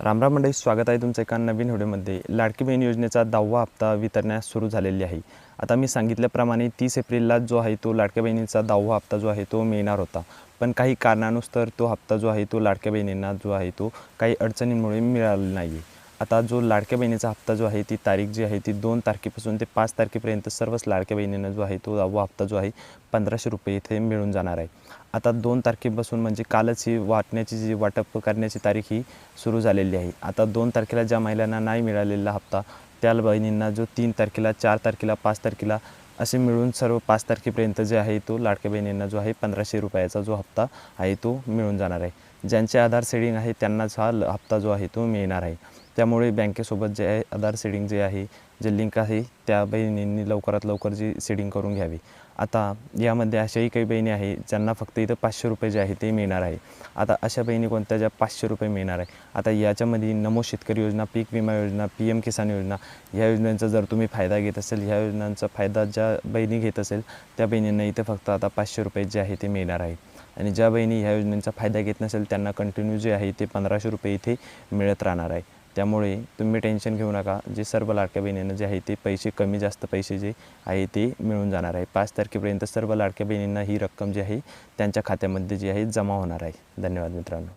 रामराम मंडळी, स्वागत आहे तुमचं एका नवीन व्हिडिओमध्ये। लाडकी बहीण योजनेचा 10वा हप्ता वितरण्यास सुरू झालेली आहे। आता मी सांगितल्याप्रमाणे 30 एप्रिलला जो आहे तो लाडक्या बहिणीचा 10वा हप्ता जो आहे तो मिळणार होता, पण काही कारणानुसार तो हप्ता जो आहे तो लाडक्या बहिणींना जो आहे तो काही अडचणींमुळे मिळाला नाही। आता जो लाडक्या बहिणीचा हप्ता जो आहे ती तारीख जी आहे ती 2 तारखेपासून ते 5 तारखेपर्यंत सर्वच लाडक्या बहिणींना जो आहे तो 10वा हप्ता जो आहे 1500 रुपये इथे मिळून जाणार आहे। आता 2 तारखेपासून म्हणजे कालच ही वाटण्याची जी वाटप करण्याची तारीख ही सुरू झालेली आहे। आता 2 तारखेला ज्या महिलांना नाही मिळालेला हप्ता त्या बहिणींना जो 3 तारखेला, 4 तारखेला, 5 तारखेला असे मिळून सर्व 5 तारखेपर्यंत जे आहे तो लाडक्या बहिणींना जो आहे 1500 रुपयाचा जो हप्ता आहे तो मिळून जाणार आहे। ज्यांचे आधार सेडिंग आहे त्यांनाच हा हप्ता जो आहे तो मिळणार आहे। त्यामुळे बँकेसोबत जे आहे आधार सेडिंग जे आहे, जे लिंक आहे त्या बहिणींनी लवकरात लवकर जी सेडिंग करून घ्यावी। आता यामध्ये अशाही काही बहिणी आहे ज्यांना फक्त इथं 500 रुपये जे आहे ते मिळणार आहे। आता अशा बहिणी कोणत्या ज्या 500 रुपये मिळणार आहे। आता याच्यामध्ये नमो शेतकरी योजना, पीक विमा योजना, PM किसान योजना ह्या योजनांचा जर तुम्ही फायदा घेत असेल, ह्या योजनांचा फायदा ज्या बहिणी घेत असेल त्या बहिणींना इथे फक्त आता 500 रुपये जे आहे ते मिळणार आहे। आणि ज्या बहिणी ह्या योजनेचा फायदा घेत नसेल त्यांना कंटिन्यू जे आहे ते 1500 रुपये इथे मिळत राहणार आहे। त्यामुळे तुम्ही टेन्शन घेऊ नका, जे सर्व लाडक्या बहिणींना जे आहे ते पैसे कमी जास्त पैसे जे आहे ते मिळून जाणार आहे। 5 तारखेपर्यंत सर्व लाडक्या बहिणींना ही रक्कम जी आहे त्यांच्या खात्यामध्ये जी आहे जमा होणार आहे। धन्यवाद मित्रांनो।